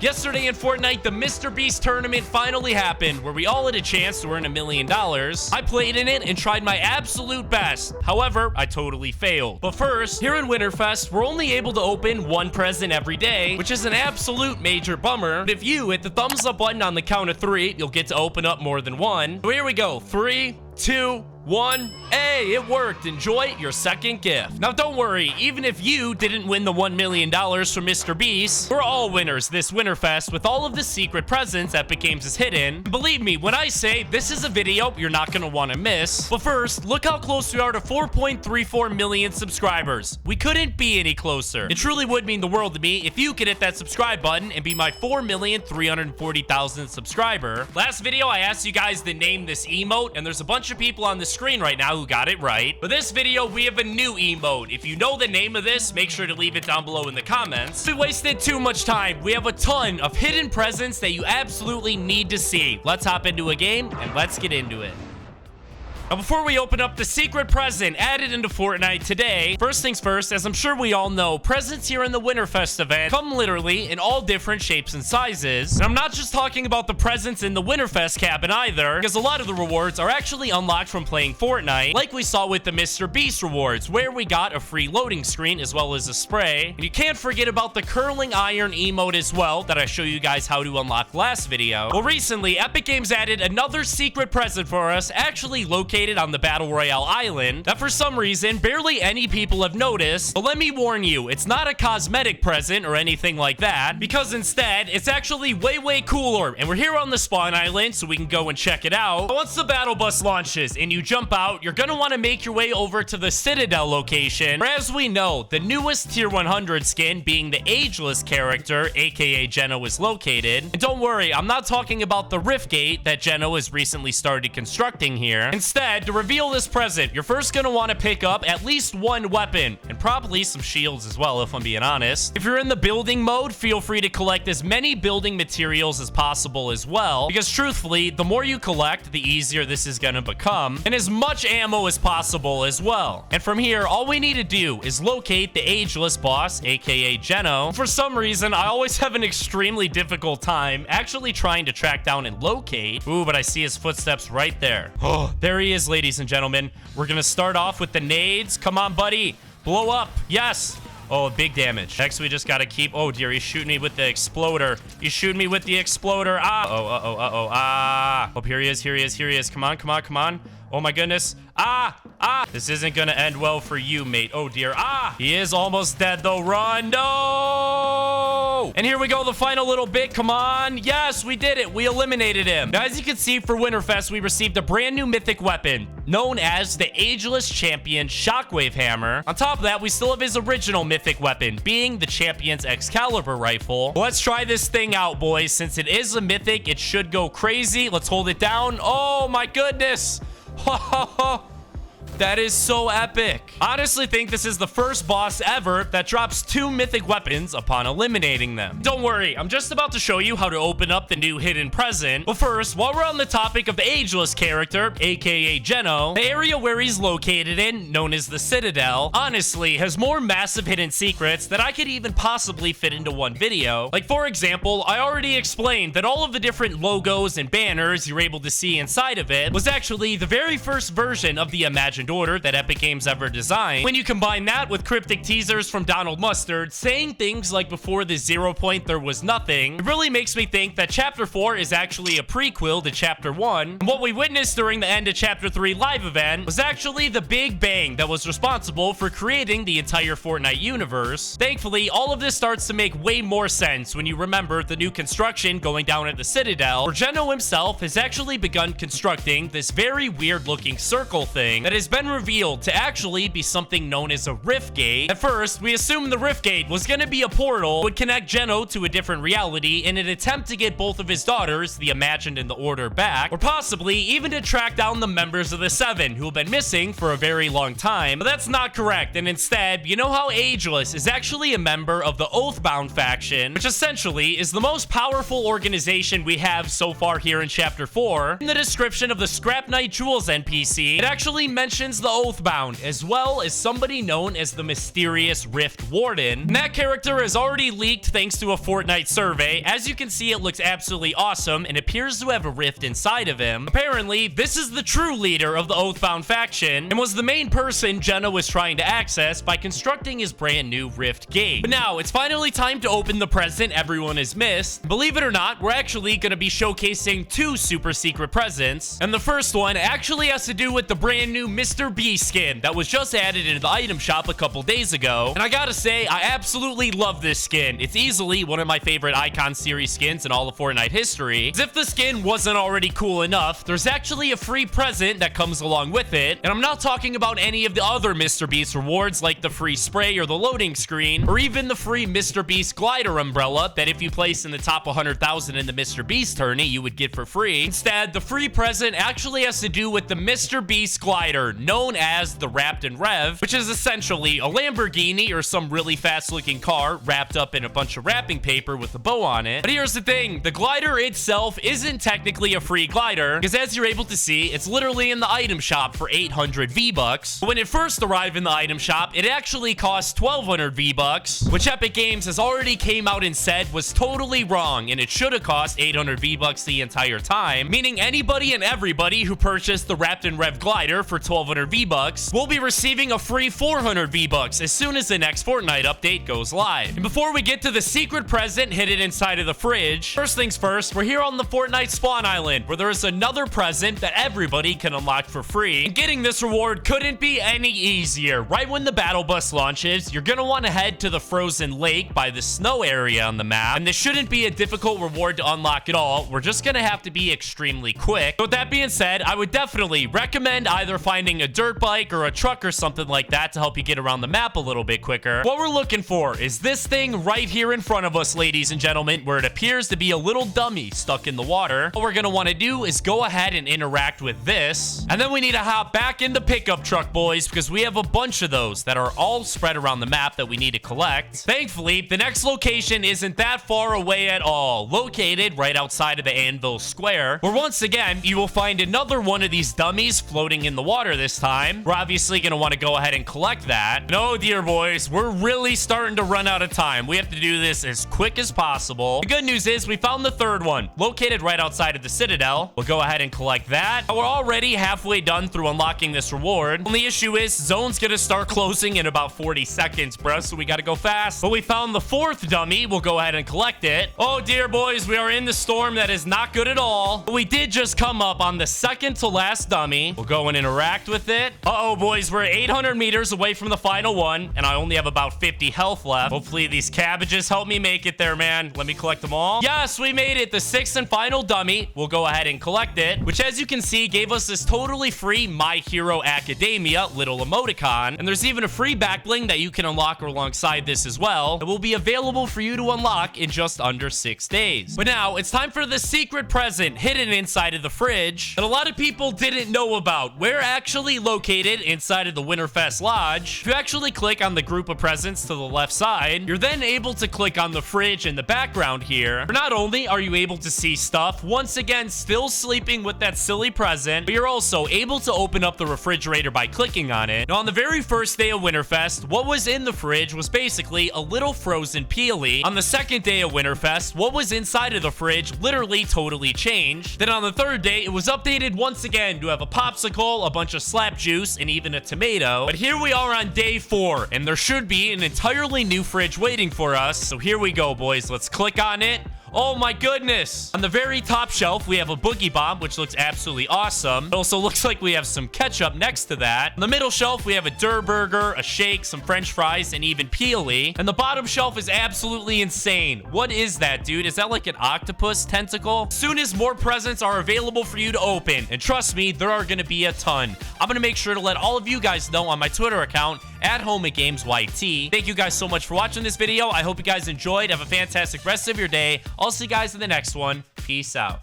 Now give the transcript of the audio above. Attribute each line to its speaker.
Speaker 1: Yesterday in Fortnite, the MrBeast tournament finally happened, where we all had a chance to earn $1 million. I played in it and tried my absolute best. However, I totally failed. But first, here in Winterfest, we're only able to open one present every day, which is an absolute major bummer. But if you hit the thumbs up button on the count of 3, you'll get to open up more than one. So here we go. 3, 2, 1. Hey, it worked. Enjoy your second gift. Now, don't worry. Even if you didn't win the $1 million from MrBeast, we're all winners this Winterfest with all of the secret presents Epic Games is hidden. And believe me, when I say this is a video you're not going to want to miss. But first, look how close we are to 4.34 million subscribers. We couldn't be any closer. It truly would mean the world to me if you could hit that subscribe button and be my 4,340,000 subscriber. Last video, I asked you guys to name this emote, and there's a bunch of people on the screen right now who got it right. But this video, we have a new emote. If you know the name of this, make sure to leave it down below in the comments. We wasted too much time. We have a ton of hidden presents that you absolutely need to see. Let's hop into a game and let's get into it. Now, before we open up the secret present added into Fortnite today, first things first, as I'm sure we all know, presents here in the Winterfest event come literally in all different shapes and sizes. And I'm not just talking about the presents in the Winterfest cabin either, because a lot of the rewards are actually unlocked from playing Fortnite, like we saw with the MrBeast rewards, where we got a free loading screen as well as a spray. And you can't forget about the curling iron emote as well, that I showed you guys how to unlock last video. Well, recently, Epic Games added another secret present for us, actually located on the Battle Royale island, that for some reason barely any people have noticed. But let me warn you, it's not a cosmetic present or anything like that, because instead it's actually way cooler. And we're here on the spawn island, so we can go and check it out. But once the battle bus launches and you jump out, you're gonna want to make your way over to the Citadel location, where, as we know, the newest tier 100 skin, being the Ageless character, aka Geno, is located. And don't worry, I'm not talking about the Rift Gate that Geno has recently started constructing here. Instead, to reveal this present, you're first going to want to pick up at least one weapon, and probably some shields as well, if I'm being honest. If you're in the building mode, feel free to collect as many building materials as possible as well, because truthfully, the more you collect, the easier this is going to become, and as much ammo as possible as well. And from here, all we need to do is locate the Ageless boss, aka Geno. For some reason, I always have an extremely difficult time actually trying to track down and locate. Ooh, but I see his footsteps right there. Oh, there he is, ladies and gentlemen. We're gonna start off with the nades. Come on, buddy. Blow up. Yes. Oh, big damage. Next, we just gotta keep... Oh, dear. He's shooting me with the exploder. He's shooting me with the exploder. Ah. Ah. Oh, here he is. Here he is. Here he is. Come on. Oh, my goodness. Ah. This isn't gonna end well for you, mate. Oh, dear. Ah. He is almost dead, though. Run. No. And here we go. The final little bit. Come on. Yes, we did it. We eliminated him. Now, as you can see, for Winterfest, we received a brand new mythic weapon known as the Ageless Champion Shockwave Hammer. On top of that, we still have his original mythic weapon, being the Champion's Excalibur Rifle. Let's try this thing out, boys. Since it is a mythic, it should go crazy. Let's hold it down. Oh, my goodness. That is so epic. Honestly think this is the first boss ever that drops 2 mythic weapons upon eliminating them. Don't worry, I'm just about to show you how to open up the new hidden present. But first, while we're on the topic of the Ageless character, aka Geno, the area where he's located in, known as the Citadel, honestly has more massive hidden secrets that I could even possibly fit into one video. Like, for example, I already explained that all of the different logos and banners you're able to see inside of it was actually the very first version of the Imagined Order that Epic Games ever designed. When you combine that with cryptic teasers from Donald Mustard saying things like before the 0 point there was nothing, it really makes me think that Chapter 4 is actually a prequel to Chapter 1. And what we witnessed during the end of Chapter 3 live event was actually the Big Bang that was responsible for creating the entire Fortnite universe. Thankfully, all of this starts to make way more sense when you remember the new construction going down at the Citadel, where Geno himself has actually begun constructing this very weird looking circle thing that has been revealed to actually be something known as a Rift Gate. At first, we assumed the Rift Gate was going to be a portal that would connect Geno to a different reality in an attempt to get both of his daughters, the Imagined and the Order, back, or possibly even to track down the members of the Seven who have been missing for a very long time. But that's not correct, and instead, you know how Ageless is actually a member of the Oathbound faction, which essentially is the most powerful organization we have so far here in Chapter 4. In the description of the Scrap Knight Jewels NPC, it actually mentions freshens the Oathbound, as well as somebody known as the mysterious Rift Warden. And that character is already leaked thanks to a Fortnite survey. As you can see, it looks absolutely awesome and appears to have a rift inside of him. Apparently, this is the true leader of the Oathbound faction and was the main person Jenna was trying to access by constructing his brand new rift gate. But now, it's finally time to open the present everyone has missed. Believe it or not, we're actually going to be showcasing 2 super secret presents. And the first one actually has to do with the brand new MrBeast skin that was just added into the item shop a couple days ago. And I gotta say, I absolutely love this skin. It's easily one of my favorite Icon series skins in all of Fortnite history. As if the skin wasn't already cool enough, there's actually a free present that comes along with it. And I'm not talking about any of the other MrBeast rewards like the free spray or the loading screen, or even the free MrBeast glider umbrella that if you place in the top 100,000 in the MrBeast tourney, you would get for free. Instead, the free present actually has to do with the MrBeast glider, known as the Wrapped and Rev, which is essentially a Lamborghini or some really fast looking car wrapped up in a bunch of wrapping paper with a bow on it. But here's the thing, the glider itself isn't technically a free glider, because as you're able to see, it's literally in the item shop for 800 V-Bucks. But when it first arrived in the item shop, it actually cost 1200 V-Bucks, which Epic Games has already came out and said was totally wrong, and it should have cost 800 V-Bucks the entire time, meaning anybody and everybody who purchased the Wrapped and Rev glider for 1200 V-Bucks will be receiving a free 400 V-Bucks as soon as the next Fortnite update goes live. And before we get to the secret present hidden inside of the fridge, first things first, we're here on the Fortnite spawn island where there is another present that everybody can unlock for free. And getting this reward couldn't be any easier. Right when the battle bus launches, you're gonna want to head to the frozen lake by the snow area on the map, and this shouldn't be a difficult reward to unlock at all. We're just gonna have to be extremely quick. So with that being said, I would definitely recommend either finding a dirt bike or a truck or something like that to help you get around the map a little bit quicker. What we're looking for is this thing right here in front of us, ladies and gentlemen, where it appears to be a little dummy stuck in the water. What we're gonna want to do is go ahead and interact with this, and then we need to hop back in the pickup truck, boys, because we have a bunch of those that are all spread around the map that we need to collect. Thankfully, the next location isn't that far away at all, located right outside of the Anvil Square, where once again you will find another one of these dummies floating in the water this time. We're obviously gonna want to go ahead and collect that. And oh dear, boys, we're really starting to run out of time. We have to do this as quick as possible. The good news is we found the third one, located right outside of the Citadel. We'll go ahead and collect that. We're already halfway done through unlocking this reward. Only issue is zone's gonna start closing in about 40 seconds, bro, so we gotta go fast. But we found the fourth dummy. We'll go ahead and collect it. Oh dear, boys, we are in the storm. That is not good at all. But we did just come up on the second to last dummy. We'll go and interact with it. Uh-oh, boys, we're 800 meters away from the final one, and I only have about 50 health left. Hopefully these cabbages help me make it there, man. Let me collect them all. Yes, we made it. The sixth and final dummy. We'll go ahead and collect it, which, as you can see, gave us this totally free My Hero Academia little emoticon. And there's even a free back bling that you can unlock alongside this as well. It will be available for you to unlock in just under 6 days. But now it's time for the secret present hidden inside of the fridge that a lot of people didn't know about. We're actually located inside of the Winterfest Lodge. If you actually click on the group of presents to the left side, you're then able to click on the fridge in the background here. Not only are you able to see stuff, once again, still sleeping with that silly present, but you're also able to open up the refrigerator by clicking on it. Now, on the very first day of Winterfest, what was in the fridge was basically a little frozen peely. On the second day of Winterfest, what was inside of the fridge literally totally changed. Then on the third day, it was updated once again to have a popsicle, a bunch of slap juice, and even a tomato. But here we are on day 4, and there should be an entirely new fridge waiting for us. So here we go, boys. Let's click on it. Oh my goodness. On the very top shelf, we have a Boogie Bomb, which looks absolutely awesome. It also looks like we have some ketchup next to that. On the middle shelf, we have a Durr Burger, a shake, some french fries, and even peely. And the bottom shelf is absolutely insane. What is that, dude? Is that like an octopus tentacle? As soon as more presents are available for you to open, and trust me, there are gonna be a ton, I'm gonna make sure to let all of you guys know on my Twitter account at HomeAGamesYT. Thank you guys so much for watching this video. I hope you guys enjoyed. Have a fantastic rest of your day. I'll see you guys in the next one. Peace out.